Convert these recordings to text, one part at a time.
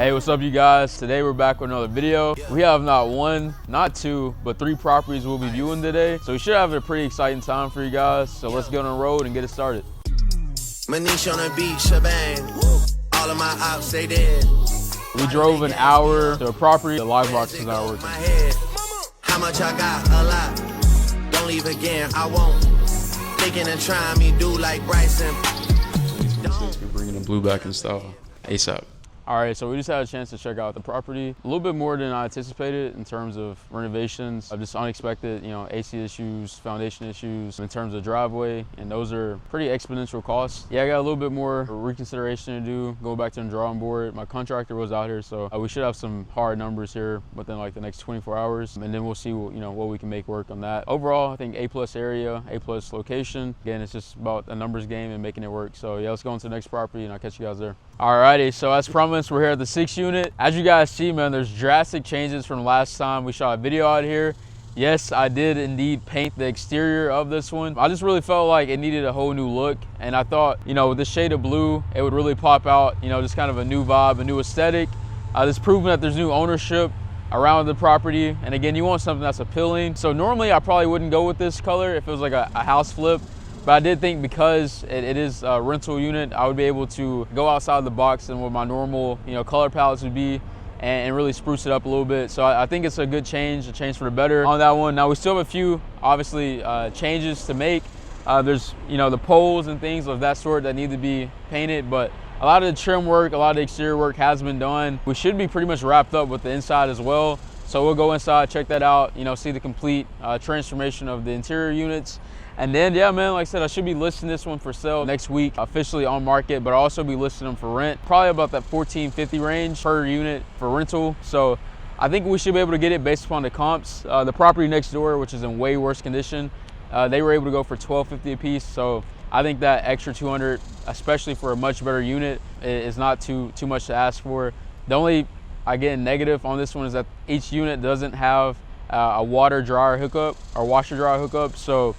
Hey, what's up you guys? Today we're back with another video. We have not one, not two, but 3 properties we'll be viewing today. So we should have a pretty exciting time for you guys. So let's get on the road and get it started. Manish on the beach, shebang. All of my ops, they dead. We drove an hour to a property. The live box is not working. How much I got? A lot. Don't leave again, I won't. Thinking and trying me do like Bryson. We're bringing the blue back in style ASAP. All right, so we just had a chance to check out the property. A little bit more than I anticipated in terms of renovations, just unexpected, AC issues, foundation issues in terms of driveway, and those are pretty exponential costs. Yeah, I got a little bit more reconsideration to do, go back to the drawing board. My contractor was out here, so we should have some hard numbers here within like the next 24 hours, and then we'll see what we can make work on that. Overall, I think A+ area, A+ location. Again, it's just about a numbers game and making it work. So yeah, let's go into the next property and I'll catch you guys there. Alrighty, so as promised, we're here at the 6 unit. As you guys see, man, there's drastic changes from last time we shot a video out here. Yes, I did indeed paint the exterior of this one. I just really felt like it needed a whole new look. And I thought, with the shade of blue, it would really pop out, just kind of a new vibe, a new aesthetic. It's proven that there's new ownership around the property. And again, you want something that's appealing. So normally I probably wouldn't go with this color if it was like a house flip. But I did think because it is a rental unit, I would be able to go outside the box and what my normal, color palettes would be and really spruce it up a little bit. So I think it's a good change, a change for the better on that one. Now we still have a few, obviously, changes to make. There's, the poles and things of that sort that need to be painted, but a lot of the trim work, a lot of the exterior work has been done. We should be pretty much wrapped up with the inside as well. So we'll go inside, check that out, see the complete transformation of the interior units. And then, yeah, man, like I said, I should be listing this one for sale next week, officially on market, but I'll also be listing them for rent. Probably about that $1,450 range per unit for rental. So I think we should be able to get it based upon the comps. The property next door, which is in way worse condition, they were able to go for $1,250 a piece. So I think that extra $200, especially for a much better unit, is not too much to ask for. The only, again, negative on this one is that each unit doesn't have a water dryer hookup or washer dryer hookup. So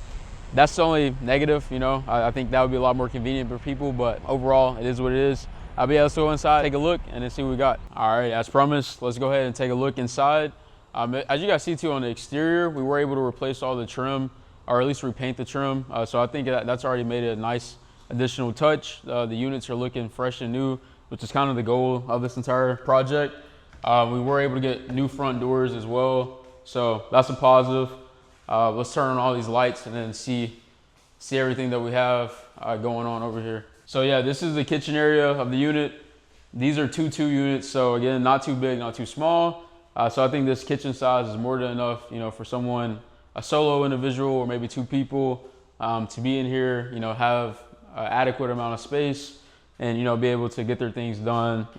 that's the only negative, I think that would be a lot more convenient for people, but overall, it is what it is. I'll be able to go inside, take a look, and then see what we got. All right, as promised, let's go ahead and take a look inside. As you guys see too on the exterior, we were able to replace all the trim, or at least repaint the trim. So I think that's already made it a nice additional touch. The units are looking fresh and new, which is kind of the goal of this entire project. We were able to get new front doors as well, so that's a positive. Let's turn on all these lights and then see everything that we have going on over here. So yeah, this is the kitchen area of the unit. These are 2 units, so again, not too big, not too small. So I think this kitchen size is more than enough, for someone, a solo individual or maybe 2 people to be in here, have an adequate amount of space and, be able to get their things done,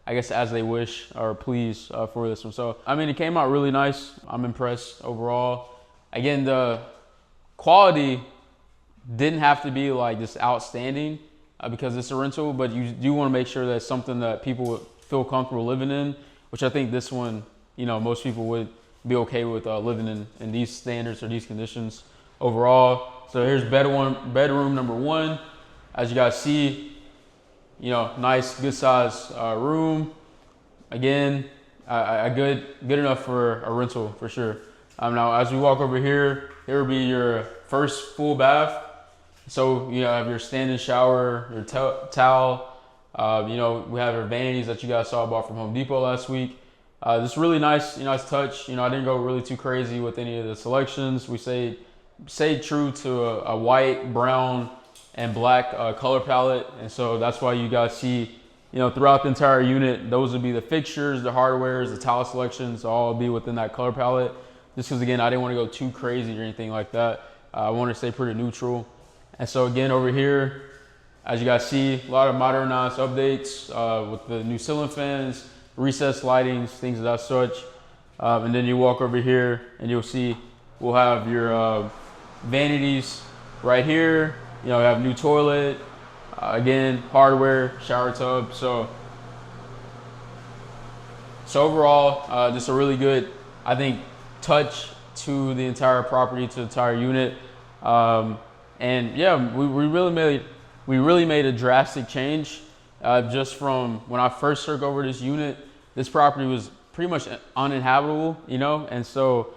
I guess as they wish or please for this one. So, I mean, it came out really nice. I'm impressed overall. Again, the quality didn't have to be like just outstanding because it's a rental, but you do want to make sure that it's something that people would feel comfortable living in, which I think this one, most people would be okay with living in these standards or these conditions overall. So here's bedroom number 1. As you guys see, nice, good size room. Again, good enough for a rental for sure. Now, as we walk over here, here will be your first full bath. So you have your standing shower, your towel. We have our vanities that you guys saw bought from Home Depot last week. Just really nice, nice touch. I didn't go really too crazy with any of the selections. We stayed true to a white, brown, and black color palette, and so that's why you guys see throughout the entire unit, those would be the fixtures, the hardwares, the tile selections, all be within that color palette, just because again I didn't want to go too crazy or anything like that. I wanted to stay pretty neutral. And so again, over here, as you guys see, a lot of modernized updates with the new ceiling fans, recessed lightings, things of that such. And then you walk over here and you'll see we'll have your vanities right here. We have new toilet, again, hardware, shower tub. So overall, just a really good, I think, touch to the entire property, to the entire unit. And yeah, we really made a drastic change Just from when I first took over this unit, this property was pretty much uninhabitable, you know? And so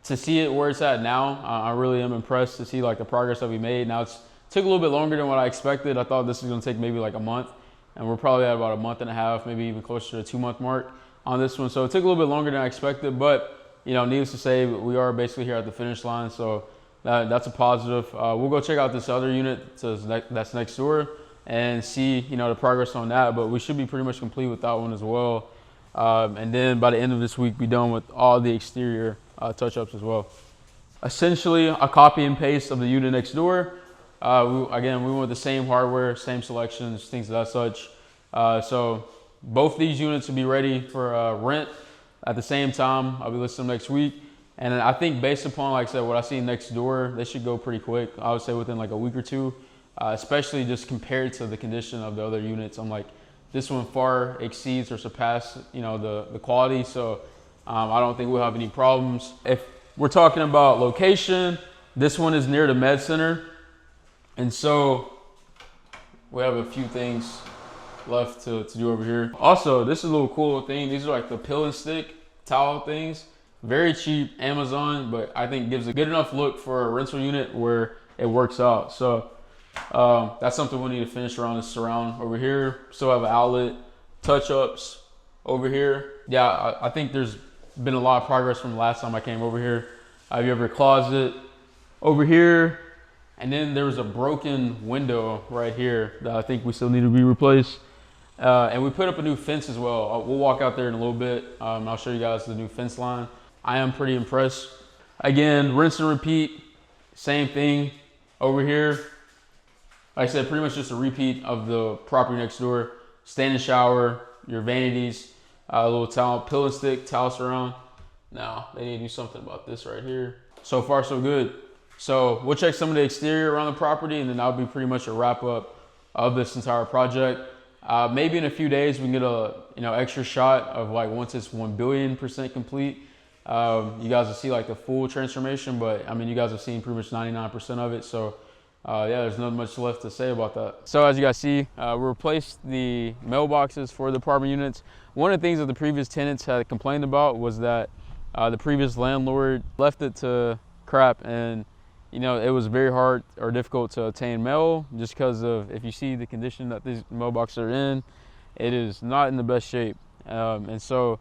to see it where it's at now, I really am impressed to see like the progress that we made. Now it's took a little bit longer than what I expected. I thought this was gonna take maybe like a month, and we're probably at about a month and a half, maybe even closer to the 2-month mark on this one. So it took a little bit longer than I expected, but you know, needless to say, we are basically here at the finish line. So that's a positive. We'll go check out this other unit that's next door and see, you know, the progress on that, but we should be pretty much complete with that one as well. And then by the end of this week, be done with all the exterior touch-ups as well. Essentially a copy and paste of the unit next door. Again, we went with the same hardware, same selections, things of that such. So both these units will be ready for rent at the same time. I'll be listing them next week. And I think based upon, like I said, what I see next door, they should go pretty quick. I would say within like a week or two, especially just compared to the condition of the other units. I'm like, this one far exceeds or surpasses, you know, the quality. So I don't think we'll have any problems. If we're talking about location, this one is near the med center. And so we have a few things left to do over here. Also, this is a little cool thing. These are like the pill and stick towel things. Very cheap, Amazon, but I think gives a good enough look for a rental unit where it works out. So that's something we need to finish around this surround over here. Still have an outlet, touch-ups over here. Yeah, I think there's been a lot of progress from the last time I came over here. You have your closet over here, and then there was a broken window right here that I think we still need to be replaced. And we put up a new fence as well. We'll walk out there in a little bit. I'll show you guys the new fence line. I am pretty impressed. Again, rinse and repeat, same thing over here. Like I said, pretty much just a repeat of the property next door. Standing shower, your vanities, a little towel, pill and stick, towel surround. Now, they need to do something about this right here. So far, so good. So we'll check some of the exterior around the property, and then that'll be pretty much a wrap up of this entire project. Maybe in a few days, we can get a extra shot of like once it's 1,000,000,000% complete. You guys will see like the full transformation, but I mean, you guys have seen pretty much 99% of it. So yeah, there's not much left to say about that. So as you guys see, we replaced the mailboxes for the apartment units. One of the things that the previous tenants had complained about was that the previous landlord left it to crap, and you know, it was very hard or difficult to obtain mail just because of, if you see the condition that these mailboxes are in, it is not in the best shape. And so,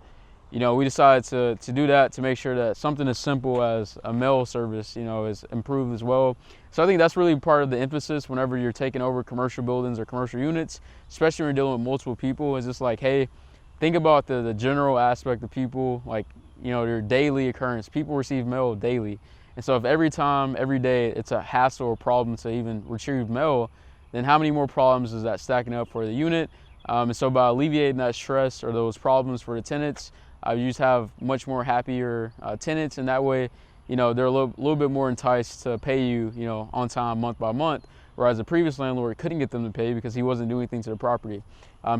you know, we decided to do that to make sure that something as simple as a mail service, you know, is improved as well. So I think that's really part of the emphasis whenever you're taking over commercial buildings or commercial units, especially when you're dealing with multiple people, is just like, hey, think about the general aspect of people, like, you know, their daily occurrence. People receive mail daily. And so if every time, every day, it's a hassle or problem to even retrieve mail, then how many more problems is that stacking up for the unit? And so by alleviating that stress or those problems for the tenants, you just have much more happier tenants, and that way, you know, they're a little bit more enticed to pay you, you know, on time, month by month, whereas the previous landlord couldn't get them to pay because he wasn't doing anything to the property.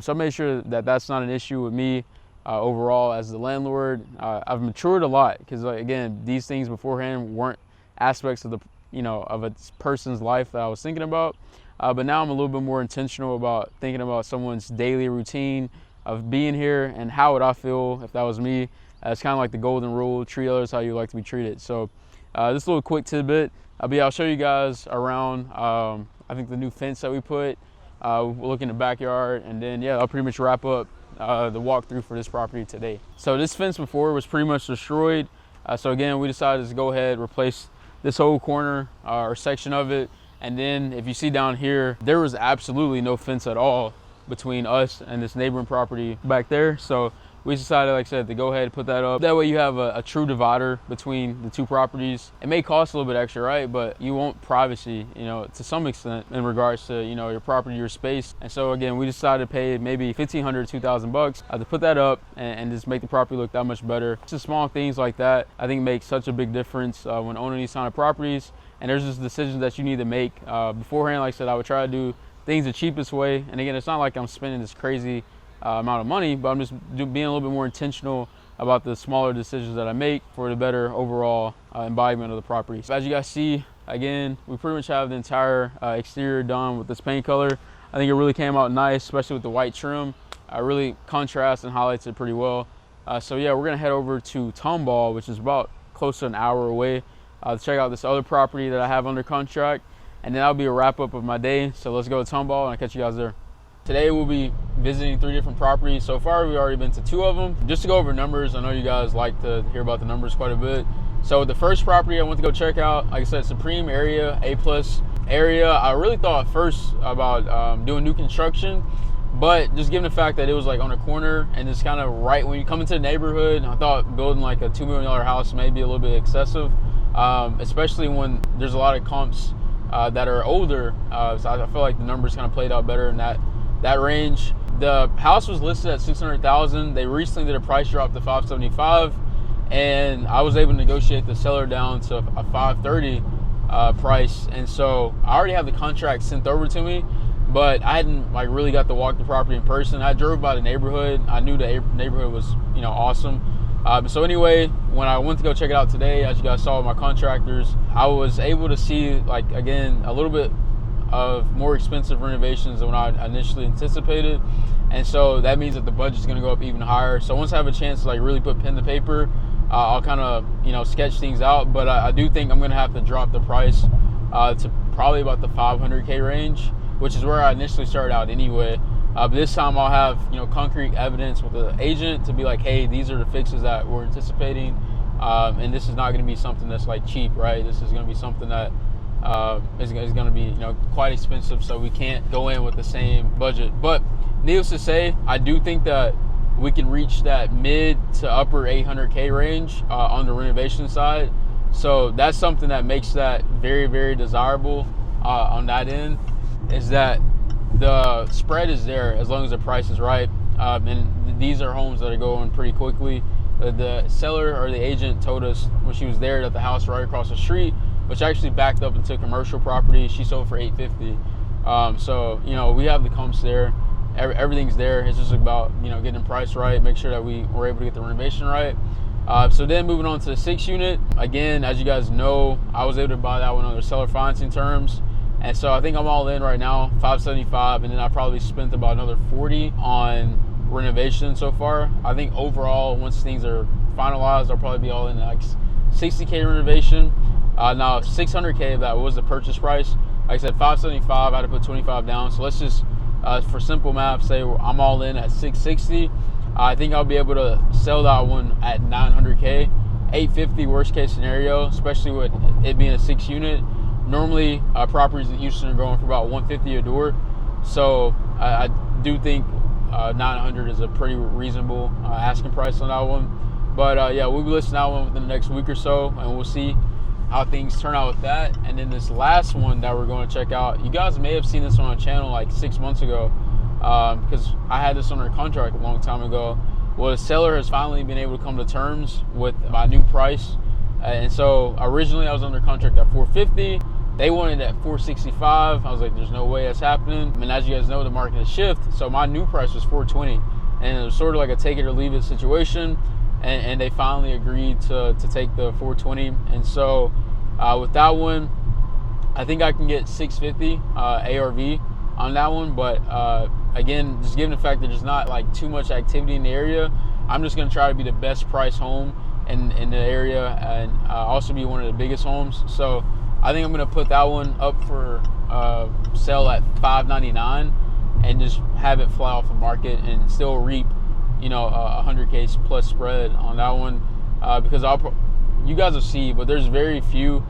So I made sure that that's not an issue with me. Overall, as the landlord, I've matured a lot because, like, again, these things beforehand weren't aspects of the, you know, of a person's life that I was thinking about. But now I'm a little bit more intentional about thinking about someone's daily routine of being here and how would I feel if that was me. It's kind of like the golden rule: treat others how you like to be treated. So this little quick tidbit, I'll show you guys around. I think the new fence that we put. We'll look in the backyard, and then yeah, I'll pretty much wrap up the walkthrough for this property today. So this fence before was pretty much destroyed. So again, we decided to go ahead, replace this whole corner or section of it. And then if you see down here, there was absolutely no fence at all between us and this neighboring property back there. So we decided, like I said, to go ahead and put that up. That way you have a true divider between the two properties. It may cost a little bit extra, right? But you want privacy, you know, to some extent in regards to, you know, your property, your space. And so again, we decided to pay maybe $1,500, $2,000 to put that up and just make the property look that much better. Just small things like that, I think, make such a big difference when owning these kind of properties. And there's just decisions that you need to make beforehand. Like I said, I would try to do things the cheapest way. And again, it's not like I'm spending this crazy amount of money, but I'm just being a little bit more intentional about the smaller decisions that I make for the better overall embodiment of the property. So as you guys see, again, we pretty much have the entire exterior done with this paint color. I think it really came out nice, especially with the white trim. Really contrasts and highlights it pretty well. So yeah, we're gonna head over to Tomball, which is about close to an hour away, to check out this other property that I have under contract, and then that'll be a wrap up of my day. So let's go to Tomball and I'll catch you guys there. Today we'll be visiting 3 different properties. So far we've already been to 2 of them. Just to go over numbers, I know you guys like to hear about the numbers quite a bit. So the first property I went to go check out, like I said, supreme area, A+ area. I really thought at first about doing new construction, but just given the fact that it was like on a corner and it's kind of right when you come into the neighborhood, I thought building like a $2 million house may be a little bit excessive, especially when there's a lot of comps that are older. So I feel like the numbers kind of played out better in that range. The house was listed at $600,000. They recently did a price drop to $575,000, and I was able to negotiate the seller down to a $530,000 price. And so I already have the contract sent over to me, but I hadn't like really got to walk the property in person. I drove by the neighborhood. I knew the neighborhood was, you know, awesome. So anyway, when I went to go check it out today, as you guys saw with my contractors, I was able to see, like, again, a little bit of more expensive renovations than what I initially anticipated. And so that means that the budget's gonna go up even higher. So once I have a chance to like really put pen to paper, I'll kind of, you know, sketch things out. But I do think I'm gonna have to drop the price to probably about the $500K range, which is where I initially started out anyway. But this time I'll have, you know, concrete evidence with the agent to be like, hey, these are the fixes that we're anticipating, and this is not going to be something that's like cheap, right? This is going to be something that is going to be, you know, quite expensive, so we can't go in with the same budget. But needless to say, I do think that we can reach that mid to upper 800K range on the renovation side. So that's something that makes that very, very desirable on that end, is that the spread is there as long as the price is right. And these are homes that are going pretty quickly. The seller or the agent told us when she was there that the house right across the street, which actually backed up into commercial property, she sold for $850,000. So, you know, we have the comps there. Everything's there. It's just about, you know, getting the price right, make sure that we were able to get the renovation right. So then moving on to the 6 unit. Again, as you guys know, I was able to buy that one under seller financing terms. And so I think I'm all in right now, $575,000, and then I probably spent about another $40,000 on renovation so far. I think overall, once things are finalized, I'll probably be all in like $60K renovation. Now $600K of that was the purchase price. Like I said, $575,000, I had to put $25,000 down. So let's just, for simple math, say I'm all in at $660,000. I think I'll be able to sell that one at $900K, $850 worst case scenario, especially with it being a 6 unit. Normally, properties in Houston are going for about $150 a door, so I do think 900 is a pretty reasonable asking price on that one. But yeah, we'll be listing that one within the next week or so, and we'll see how things turn out with that. And then this last one that we're going to check out, you guys may have seen this on our channel like 6 months ago, because I had this under contract a long time ago. Well, the seller has finally been able to come to terms with my new price. And so originally I was under contract at $450,000. They wanted at $465,000. I was like, there's no way that's happening. I mean, as you guys know, the market has shifted. So my new price was $420,000, and it was sort of like a take it or leave it situation. And they finally agreed to take the $420,000. And so with that one, I think I can get $650,000 ARV on that one. But again, just given the fact that there's not like too much activity in the area, I'm just gonna try to be the best price home in the area, and also be one of the biggest homes. So I think I'm gonna put that one up for sale at $599 and just have it fly off the market and still reap, you know, 100K plus spread on that one, because you guys will see, but there's very few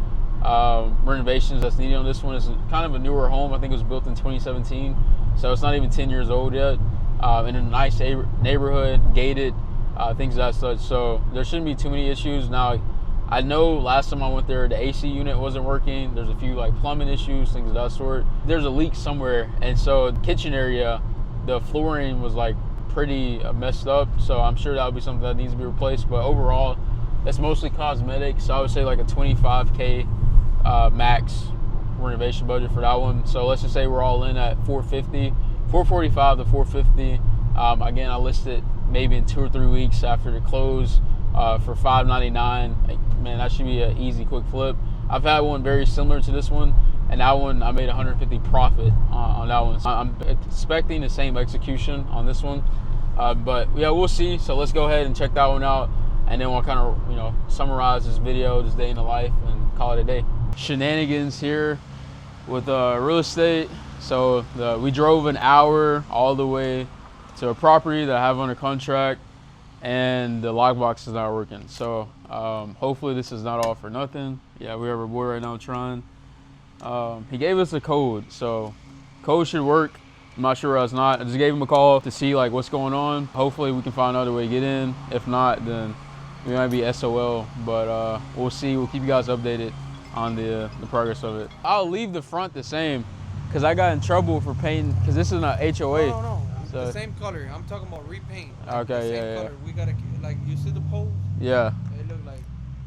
renovations that's needed on this one. It's kind of a newer home. I think it was built in 2017, so it's not even 10 years old yet, in a nice neighborhood, gated, things of that such. So there shouldn't be too many issues. Now, I know last time I went there, the AC unit wasn't working. There's a few like plumbing issues, things of that sort. There's a leak somewhere, and so the kitchen area, the flooring was like pretty messed up. So I'm sure that would be something that needs to be replaced. But overall, it's mostly cosmetic. So I would say like a $25K max renovation budget for that one. So let's just say we're all in at $445 to $450. Again, I listed maybe in 2 or 3 weeks after the close for $599. Like, man, that should be an easy, quick flip. I've had one very similar to this one, and that one I made 150 profit on that one. So I'm expecting the same execution on this one, but yeah, we'll see. So let's go ahead and check that one out, and then we'll kind of summarize this video, this day in the life, and call it a day. Shenanigans here with real estate. So we drove an hour all the way to a property that I have under contract, and the lockbox is not working. So hopefully this is not all for nothing. Yeah, we have a boy right now trying. He gave us a code, so code should work. I'm not sure why it's not. I just gave him a call to see like what's going on. Hopefully we can find another way to get in. If not, then we might be SOL, but we'll see. We'll keep you guys updated on the progress of it. I'll leave the front the same because I got in trouble for painting, because this is an HOA. No. So, the same color. I'm talking about repaint. Like okay, the same color. We gotta, like, you see the poles? Yeah. They look like.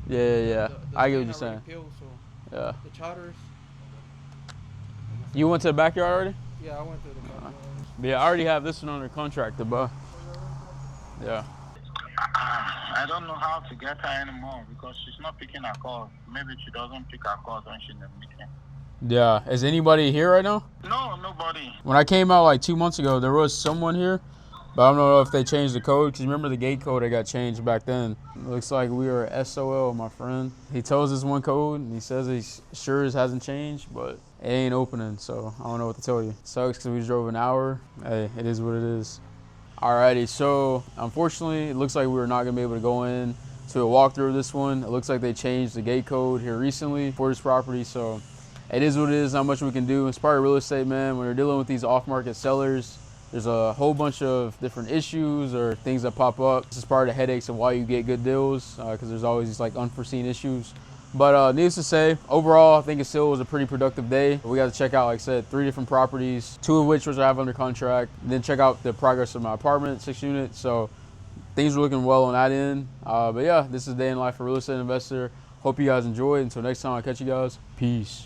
Yeah. The I get what you're saying. Peeled, so yeah. The chatters. You went to the backyard already? Yeah, I went to the backyard. But yeah, I already have this one under contract to buy. Yeah. I don't know how to get her anymore because she's not picking her calls. Maybe she doesn't pick her calls when she's in the meeting. Yeah. Is anybody here right now? No, nobody. When I came out like 2 months ago, there was someone here, but I don't know if they changed the code, because remember the gate code that got changed back then. It looks like we are SOL, my friend. He tells us one code, and he says he's sure it hasn't changed, but it ain't opening, so I don't know what to tell you. Sucks because we drove an hour. Hey, it is what it is. Alrighty, so unfortunately, it looks like we're not gonna be able to go in to a walkthrough of this one. It looks like they changed the gate code here recently for this property, so it is what it is, not much we can do. It's part of real estate, man. When you're dealing with these off-market sellers, there's a whole bunch of different issues or things that pop up. This is part of the headaches of why you get good deals, because there's always these like unforeseen issues. But needless to say, overall, I think it still was a pretty productive day. We got to check out, like I said, 3 different properties, 2 of which I have under contract, and then check out the progress of my apartment, 6 units. So things are looking well on that end. But yeah, this is Day in Life for Real Estate Investor. Hope you guys enjoyed. Until next time, I'll catch you guys. Peace.